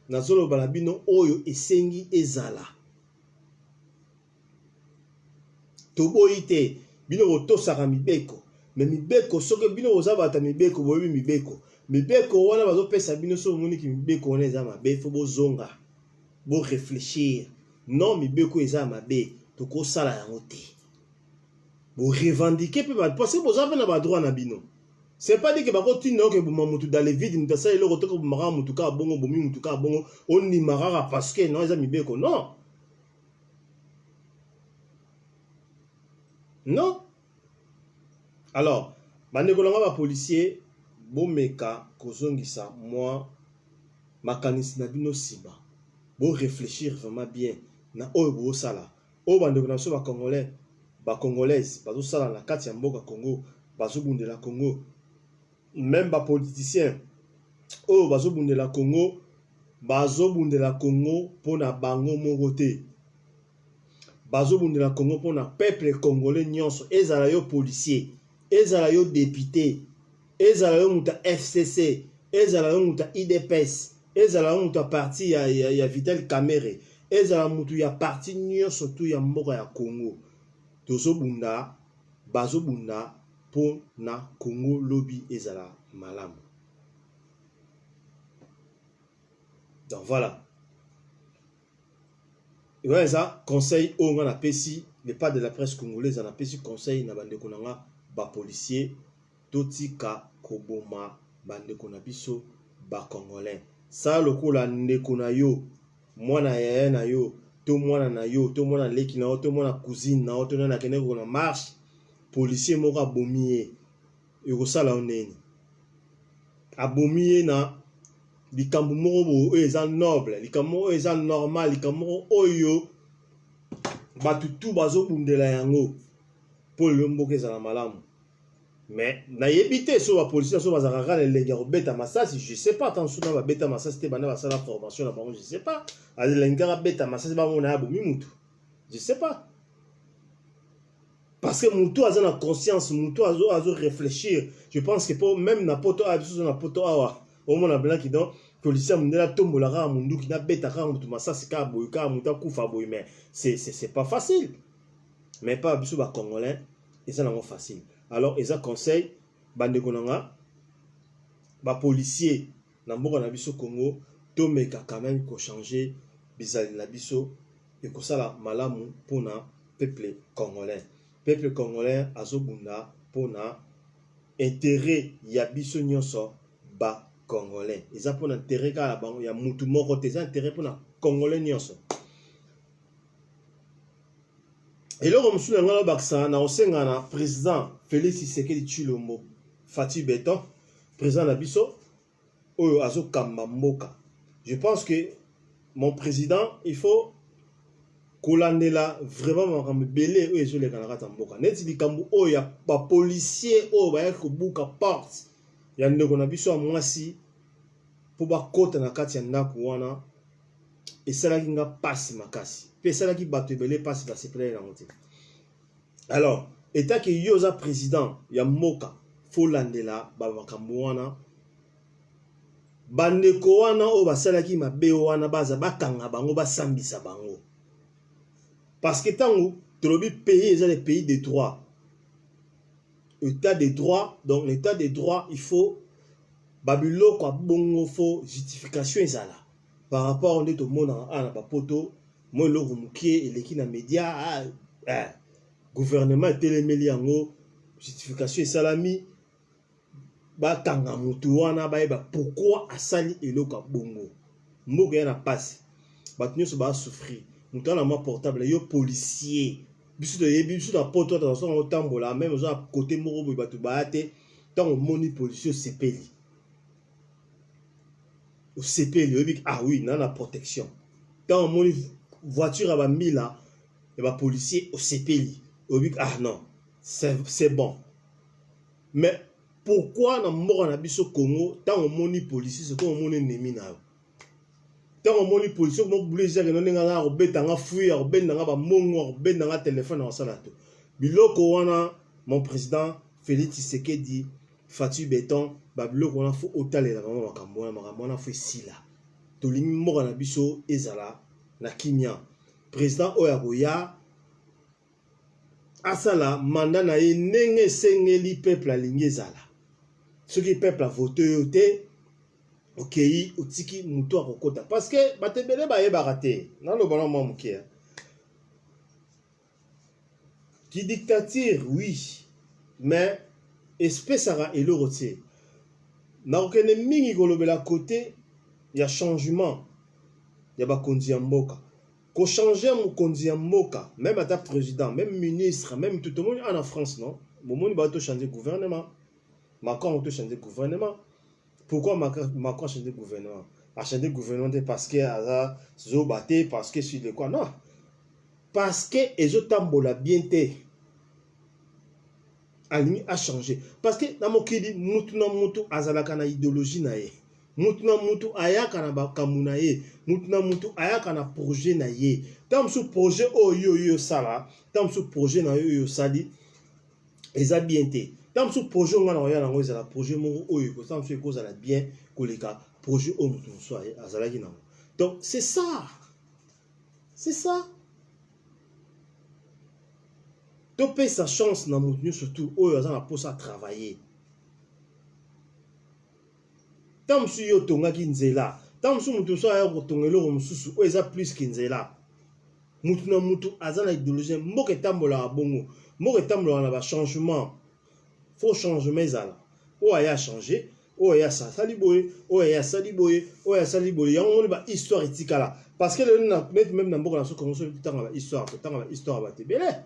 nazo loba na bino oyo esengi ezala. Toboyi te, bino botosaka mibeko. Mais mibeko soki bino ozabata mibeko boyebi mibeko. Mibeko wana bazopesa bino so moni ki mibeko wana eza mabe, fo bozonga. Bo réfléchir. Non mibeko eza mabe, tokosala yango te. Bo revendiquer pe ba parce que bozave na ba droit na bino. C'est pas dit que bako tino ke buma mutu dans les vides mutasa ile kotoka bumara mutu ka bongo bomi mutu ka bongo oni marara parce que non eza mibeko non. Non. Alors, bande kolanga ba policier bomeka kozongisa moi makanisi na bino siba. Bo réfléchir vraiment bien na oyo bo sala. O bande kolanga so ba congolais, ba congolaise, bazo sala na kati ya mboka Congo, bazo bundela Congo. Même ba politicien oyo bazo bundela Congo pona bango moko te. Bazo bundela Congo pona peuple congolais nyonso, ezala yo policier, ezala yo député, ezala yo muta FCC, ezala yo muta IDPS, ezala yo muta parti ya Vital Kamerhe, ezala mutu ya parti nyonso tu ya mboka ya Congo. Tozo bunda, bazo bunda pona Congo lobby ezala malamu. Donc voilà. Et voilà ça, conseil au on a pesi, les pas de la presse congolaise on a pesi conseil na bande konanga ba policier totika koboma bande konabiso ba congolais. Ça lokola ndeko na yo, mwana yaya na yo, to mwana na yo, to mwana leki na yo, to mwana cousine na yo, to na kene ko na marche, policier moko abomiye. Ekosala oneni. Abomiye na likambo moko bo eza noble, likambo moko eza normal, likambo moko oyo batutu bazo bundela yango po lomboka ezala malamu. Mais na yebite so ba policier so bazaka le lenga beta masasi, je sais pas tant souvent ba beta masasi te bana basala formation na bango, je sais pas. Ale lenga beta masasi ba mona abomi mutu. Je sais pas. Parce que mutu aza na conscience, mutu azo réfléchir. Je pense que pour même na poto abiso na poto awa. Au moins, on a qui donc policier mundela tombolaka mundu qui na beta ka mutu masasi ka boy ka muta kufa boy, mais c'est pas facile. Mais pas biso ba congolais, et ça non facile. Alors ils a conseil bande konanga ba policier na mboka na biso Congo to meka quand même ko changer bizali na biso et ko sala malamu pona peuple congolais. Peuple congolais azobunda pona intérêt ya biso nyonso ba congolais. Ils ont pour intérêt ka la bango ya mutu moko te, intérêt pour na congolais nyonso. Et là comme sous ngalo baksa na osenga na président Félix Tshisekedi Tshilombo Fati Beton, président na biso oyo azokamba mboka. Je pense que mon président il faut kolandela vraiment makambo belé oyo ezoleka na kata mboka. Neti likambo oyo ya ba policier oyo ba ko buka porte ya ndeko na biso mwasi po bakota na kati ya ndako wana esalaki nga pasi makasi pe esalaki bato ebele pasi basepeleli yango te. Alors état ke yo oza président ya mboka fo landela bamakambo wana bandeko wana oyo basalaki mabe wana baza bakanga bango basambisa bango. Parce que tango tolobi pays eza le pays des droits, état des droits, donc l'état des droits il faut babilo kwa bongo fo justification ezala par rapport on est au monde na bapoto moi lo mukie eleki na média gouvernement telemeli yango justification esalami bakanga mutu wana bayeba pourquoi asali eloko bongo mboka ya na passe bato nyonso ba souffrir mutu na ma portable yo policier biso de yebi biso na poto ta so otambola même ozo à côté moko boy bato baate tant moni policier sepeli au CPL, ah oui, dans la protection. Quand mon voiture a mis là, et va policier au CPL, ah non, c'est bon. Mais pourquoi dans mon Congo, tant on moni policier, c'est comme on ennemi là. tant au moni position mo bouler non nga robeta nga fuir robenda nga ba mongo robenda nga téléphone na salato biloko wana mon président Félix Tshisekedi Fatu Béton ba biloko wana fo otalela makambo wana fo sila to lingi moko na biso ezala na kimia président oya koya asala mandat na ye ndenge sengeli peuple alingi ezala soki peuple a voté yo te okei otiki mutu akokota parce que batebele bayebaka te nalobana mwa moke ki dictature oui mais espesaka eloko te nakokende mingi kolobela kote ya changement ya bakonzi ya mboka ko changer mokonzi ya mboka même ata président même ministre même tout le monde en France non bomoni bato changer gouvernement Macron a changer gouvernement. Pourquoi Macron a changé de gouvernement? A changé de gouvernement parce que a zobaté parce que sur le quoi non. Parce que ezotambola bien te. Alimi a changé parce que na mokili mutu na mutu azalaka na idéologie na ye. Mutu na mutu ayaka na bakamuna ye. Mutu na mutu ayaka na projet na ye. Tam sous projet oyo sala, tam sous projet na yo sali eza bien te. Dans ce projet, on a un projet bien projet donc c'est ça. C'est ça. Tu payes sa chance dans mon surtout pour travailler. Tant que yo tonga kinzela, tant que mutu so ya kotongelo mususu o eza plus kinzela. Mutu na mutu azana idéologie mboke tambola bongo, mboke tambola na ba changement. Faut changement zala. O aya changer, o aya sali boye, o aya sali boye, o aya sali boye. Ya on ba histoire etikala parce que le na même na mboka na so commencer tanga ba histoire, tanga ba histoire ba tebele.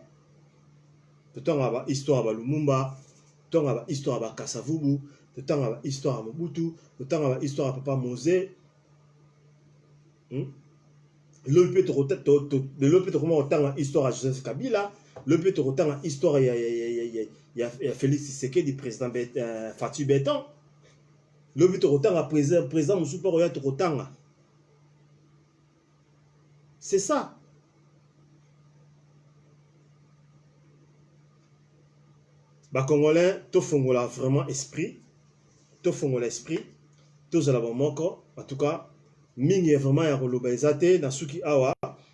Tanga ba histoire ba Lumumba, tanga ba histoire ba Kasavubu, tanga ba histoire ba Mobutu, tanga ba histoire ba Papa Mose. Le peut te comment tanga histoire à Joseph Kabila, le peut te tanga histoire il y a Félix Tshisekedi président Fatu Béton. Le but de président Moussoupa Roya Tokotanga. C'est ça. Bah Congolais, tout fongola vraiment esprit, tout fongola esprit, tout la moko. En tout cas, mingi vraiment ya kolobaizate na suki awa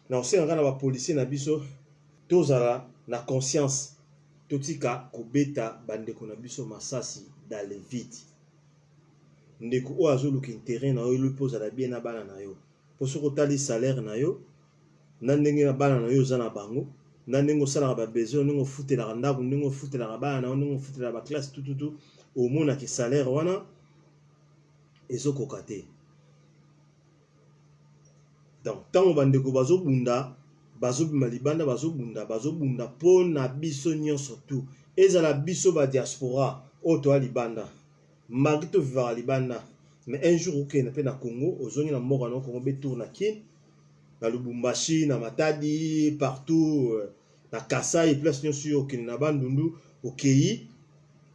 na osenga na ba policier na biso, tout na conscience. Totika kobeta bandeko na biso masasi dans le vide. Ndeko o azoluka intérêt na yo le pose la bien na bana na yo. Po soko tali salaire na yo, na ndenge na bana na yo za na bango, na ndenge sala ba besoin ndenge futela ndako ndenge futela bana na ndenge futela ba classe tout au mona ki salaire wana ezoko kate. Donc tant bandeko bazobunda bazobima libanda bazobunda po na biso nyonso tout ezala biso ba diaspora oto a libanda magito vivara libanda mais un jour ok na pe na Congo ozongi na mboka na Congo betour na kin na Lubumbashi na Matadi partout na Kasai place nyonso ok na bandundu okei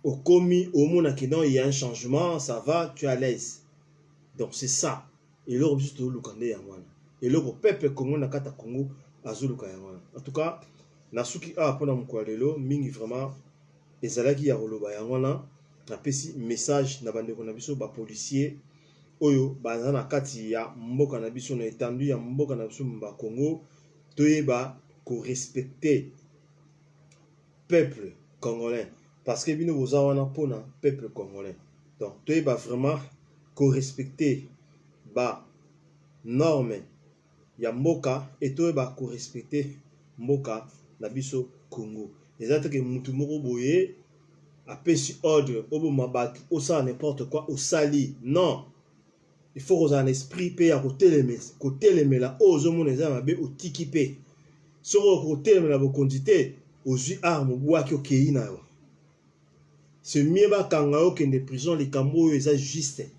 okomi omona que non il y a un changement ça va tu es à l'aise donc c'est ça et le juste lukande ya mwana et le peuple Congo na kata Congo azuluka yango. En tout cas, nasuki a pona mkwalelo mingi vraiment ezalaki ya koloba yango na pesi message na bandeko na biso ba policier oyo baza na kati ya mboka na biso na étendue ya mboka na biso ba Congo toyeba ko respecter peuple congolais parce que bino boza wana pona peuple congolais. Donc toyeba vraiment ko respecter ba normes ya mboka etoye ba ko respecter mboka na biso Congo. Ezate ke mutu moko boye apesi ordre oboma batu osala n'importe quoi osali non, il faut qu'on ait un esprit pe ya kotelemela ozo mona eza mabe otiki pe soko kotelemela bokonzi te ozwi arme bwaki okei na yo c'est mieux bakanga yo kende prison likambo oyo eza juste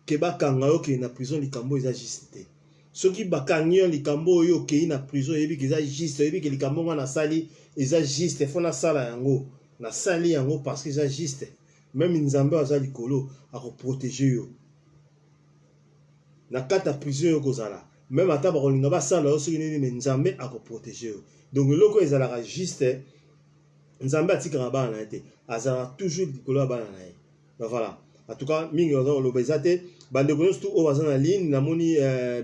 ke bakanga yo kende na prison likambo eza juste te. Soki bakangi yo likambo oyo okei na prison yebi ke eza juste yebi ke likambo wana sali eza juste fona sala yango na sali yango parce que eza juste même nzambe aza likolo ako protéger yo. na kata prison yo kozala même ata bakolinga basala yo soki nini me nzambe akoprotege yo donc eloko ezalaka juste nzambe atikaka bana na ye te azalaka toujours likolo ya bana na ye donc voilà en tout cas mingi oza koloba eza te bandeko nyonso tu oyo baza na ligne namoni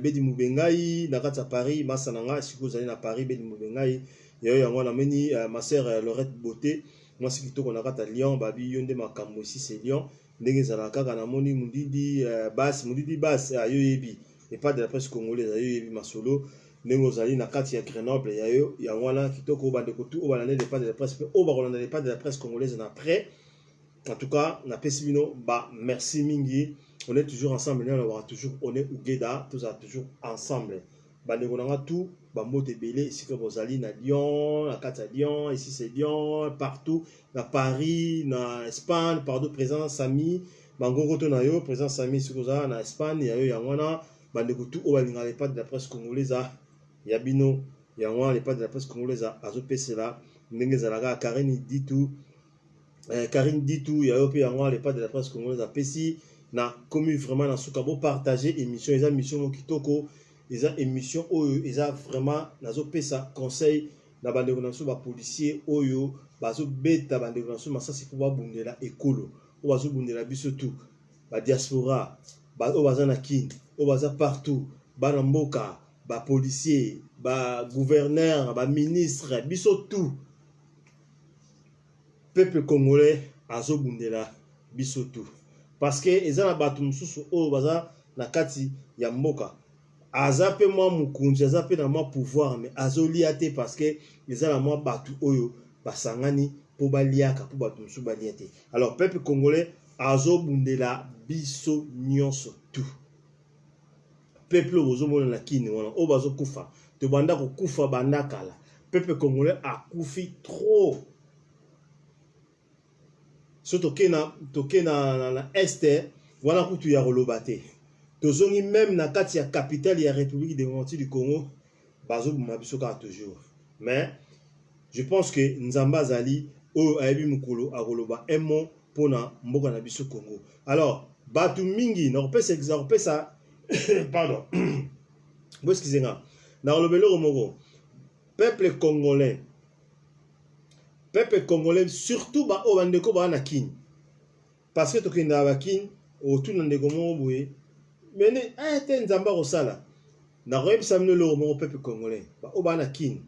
bedi mobengai na kati ya paris masa na nga sikoyo ozali na paris bedi mobengai yayo yango namoni ma sœur Laurette Beauté mwasi kitoko na kati ya Lyon babi yo nde makambo esi c'est Lyon ndenge ezalaka kaka namoni mundidi basi ayo yebi et pas de la presse congolaise ayo yebi masolo ndenge ozali na kati ya Grenoble yayo yango wana kitoko bandeko tu oyo balanda de pas de la presse pe oyo bakolanda de pas de la presse congolaise na près en tout cas na pesi bino ba merci mingi on est toujours ensemble on aura toujours on est ugeda tous a toujours ensemble bandeko nanga tout bambote belé esika bozali na Lyon na kati ya Lyon ici c'est Lyon partout na Paris na Espagne partout présent Sami bangongo to na yo présent Sami sikoza na Espagne yayo yango wana bandeko tout oyo balinga les pas de la presse congolaise ya bino yango les pas de la presse congolaise azopesela ndenge ezalaka Karine Ditou yayo pe yango les pas de la presse congolaise apesi na commu vraiment na suka bo partager émission eza mission mo kitoko eza émission oyo eza vraiment nazo pesa conseil na bandeko na so ba policier oyo bazo beta bandeko na so masasi po babundela ekolo o bazo bundela biso tout ba diaspora ba o baza na kin o baza partout bana mboka ba policier ba gouverneur ba ministre biso tout peuple congolais azo bundela biso tout parce que ezana batu mususu oyo baza na kati ya mboka aza pe mwa mukunzi aza pe na mwa pouvoir mais azolia te parce que ezana mwa batu oyo basangani po baliaka po batu mususu balia te alors peuple congolais azo bundela biso nyonso tout peuple ozomona na kini wana oyo bazokufa to banda kokufa banda kala peuple congolais akufi trop so toke na este wana kutu ya koloba te tozongi même na kati ya capitale ya République démocratique du Congo bazobuma biso kaka toujours mais je pense que nzamba azali oyo ayebi mokolo akoloba un mot mpona mboka na biso Congo alors batu mingi nakopesa pardon bo excusenga nakolobela eloko moko peuple congolais surtout ba o bandeko ba na kin parce que tokenda ba kin autour na ndeko mo boye mene te nzamba kosala na koyebisa mino eloko moko peuple congolais ba o ba na kin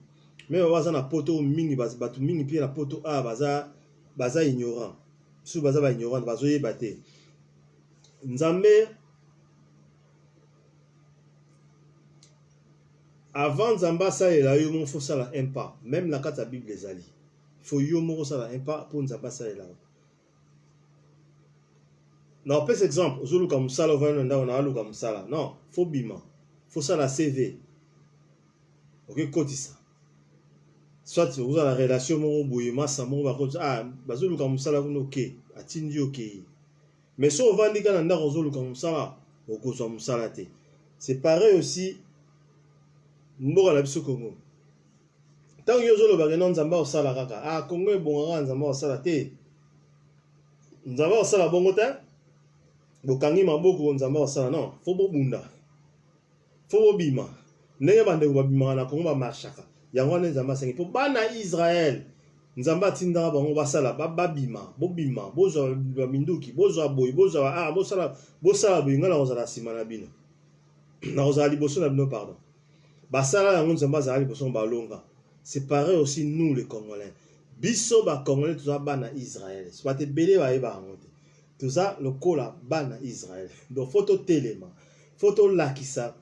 mais baza na poto mingi batu mingi pie na poto baza ignorant su baza ba ignorant bazoyeba te nzambe avant nzamba asalela yo mo fosala un pas même na kati ya bible ezali faut yo moko sala un pas pour nzamba asalela na opes exemple ozoluka mosala ovanda na ndako na aluka mosala non faut bima faut sala CV okekotisa soit oza na relation moko boye masa moko bakoti bazoluka mosala kuna oke atindi yo okei mais so ovandi ka na ndako ozoluka mosala okozwa mosala te c'est pareil aussi mboka na biso Congo ntango yo ozolobaka no nzambe osala kaka Congo ebongaka nzambe osala te nzambe osala bongo te bokangi maboko nzambe osala non fo bobunda fo bobima ndenge bandeko babimaka na Congo bamarchaka yango wana nzambe asengi mpo bana Israel nzambe atindaka bango basala babima bobima bozwa baminduki bozwa boyi bozwa bosala boyi nga na kozala nsima na bino na kozala liboso na bino pardon basala yango nzambe azala liboso balonga. C'est pareil aussi nous les Congolais. Biso ba Congolais tout ça bana Israël. Soit te belé ba eba monter. Tout ça le kola bana Israël. Donc photo téléma. Photo lakisa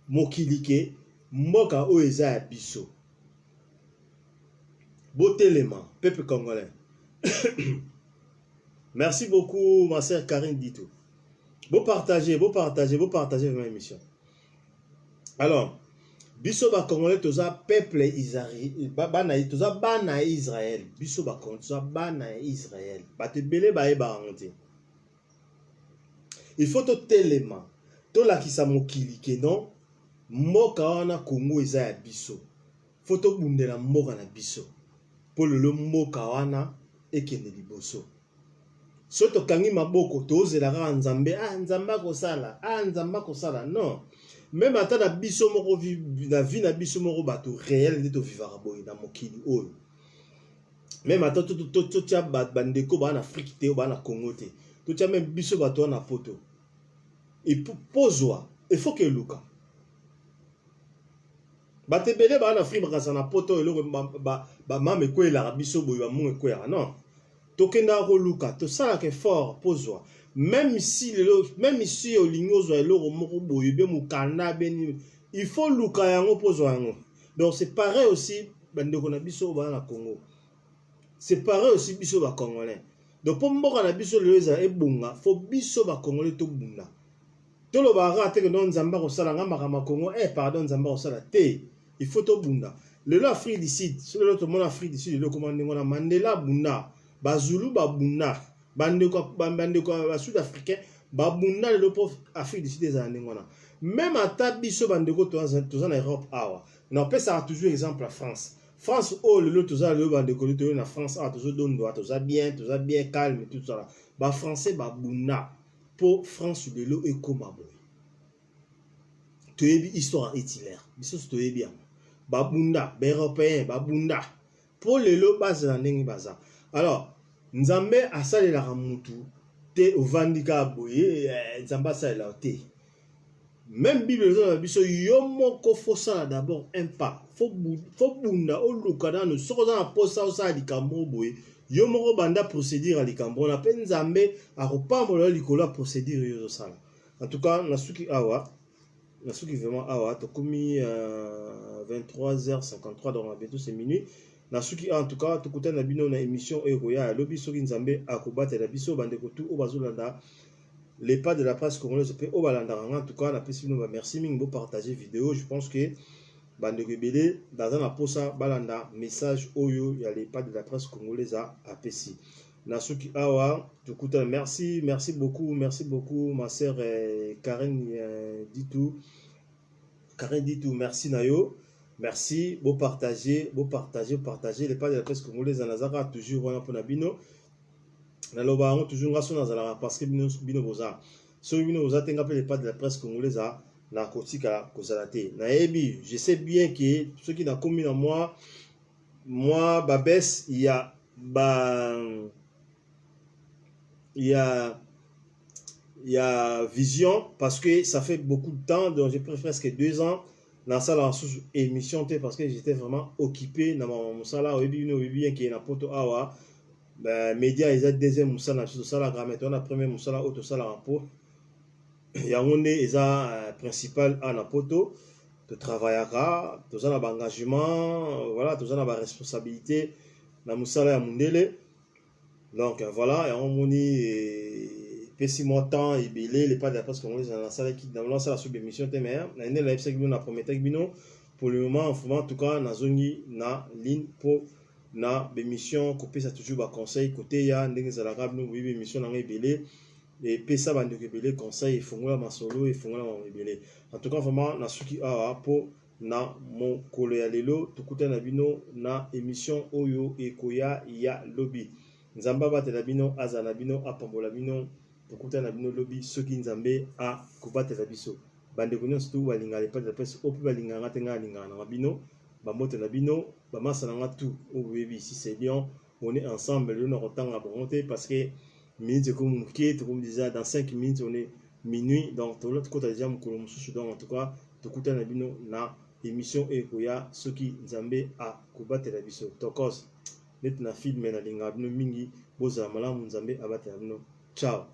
mokilike mboka o eza ya biso. Beau téléma peuple congolais. Merci beaucoup ma sœur Karine Ditou. Beau partager ma émission. Alors biso ba Congolais toza peuple Israël toza bana Israël biso ba Congolais toza bana Israël ba te belé ba eba monter. Il faut to telema to lakisa mokili ke non mboka wana Congo eza ya biso. Faut to bundela mboka na biso. Po lelo mboka wana ekende liboso. Soto kangi maboko toze la kaka nzambe nzamba kosala nzamba kosala non. Même ata na biso moko na vie na biso moko bato réel nde to vivaka boye na mokili oyo. Même ata to tia bandeko ba na Afrique te ba na Congo te. To tia même biso bato na poto. Et pozwa il faut que luka. Bate bele ba na Afrique bakasa na poto eloko ba mame ko ela biso boye ba mu ko ya non. Tokenda ko luka to sala ke fort pozwa. Même si au lingozo eloko moko boye be mukanda beni il faut luka yango pozwa yango. Donc c'est pareil aussi bandeko na biso ba na Congo. C'est pareil aussi biso ba congolais. Donc pour mboka na biso lelo eza ebunga faut biso ba congolais to bunda. To lo ba rate que non nzamba ko sala ngamba kama Congo pardon nzamba ko sala te. Il faut to bunda. Lelo Afrique du Sud, sur le monde Afrique du Sud le commande ngona Mandela bunda. Bazulu babunda bandeko ba sud-africain babunda le pauvre Afrique du Sud des années ngona même ata biso bandeko to en Europe awa na peut ça toujours exemple la France oh le toza le bandeko to na France a toujours dondo toza bien calme tout ça là ba français babunda pour France de l'eau et comme boy to yebi histoire itilaire biso to yebi babunda ba européen babunda pour le lo base na ndenge baza. Alors, Nzambe asale la ramutu te ovandika boye Nzamba asale la te. Même Bible zo biso yomo ko fosa d'abord un pas. Faut bunda o lukada no sokoza na posa osa likambo boye. Yomo ko banda procédure likambo na pe Nzambe akopambola likola procédure yo sala. En tout cas, nasuki vraiment awa to komi 23h53 donc bientôt c'est minuit. Nasuki en tout cas tukuta na bino na émission ekoya lobi soki Nzambe akobata na biso bandeko tu obazolanda les pas de la presse congolaise pe obalanda en tout cas na pesi bino merci mingi bo partager vidéo. Je pense que bandeko ebele dans na posa balanda message oyo ya les pas de la presse congolaise a pesi. Nasuki awa tukuta merci beaucoup ma sœur Karen Ditou merci nayo. Merci, beau partager les pas de la presse congolaise en Azara toujours on a pour Nabino. Na loba on toujours ngaso na zala parce que bino boza. So bino boza tenga les pas de la presse congolaise na kotika kozalate. Na ebi, je sais bien que ceux qui n'a commis dans moi babes il y a vision parce que ça fait beaucoup de temps donc j'ai pris presque 2 ans. Dans ça la sous émission parce que j'étais vraiment occupé dans mon salaire oui bien qui est na poto awa ben média ils ont deuxième musala sur ça la grammaire on a premier musala auto sala rapport ya onde eza principal à na poto de travaillera tous en engagement voilà tous en responsabilité na musala ya mundele donc voilà et on moni pesi montant et belé les pas de la presse congolaise dans la salle qui dans la salle sous émission te mais na ene live segment na promettre bino pour le moment en tout cas na zoni na ligne pour na émission copier ça toujours ba conseil côté ya ndenge za la rab nous oui émission na belé et pesa bande que belé conseil fongola masolo et fongola belé en tout cas vraiment na suki a pour na mon kolo ya lelo tukuta na bino na émission oyo ekoya ya lobby nzamba batela bino azana bino apambola bino tokuta na bino lobi soki Nzambe a kobatela biso bandeko nyonso tu balinga les pas de la presse opi balinga nga tenga linga na bino bamoto na bino bamasa na tout au baby si c'est Lyon on est ensemble le no rotanga bonté parce que minutes comme qui comme disait dans 5 minutes on est minuit donc tout l'autre côté déjà mukolo mususu donc en tout cas tokuta na bino na émission ekoya soki Nzambe a kobatela biso tokos net na film na linga bino mingi bozala malamu Nzambe abatela bino ciao.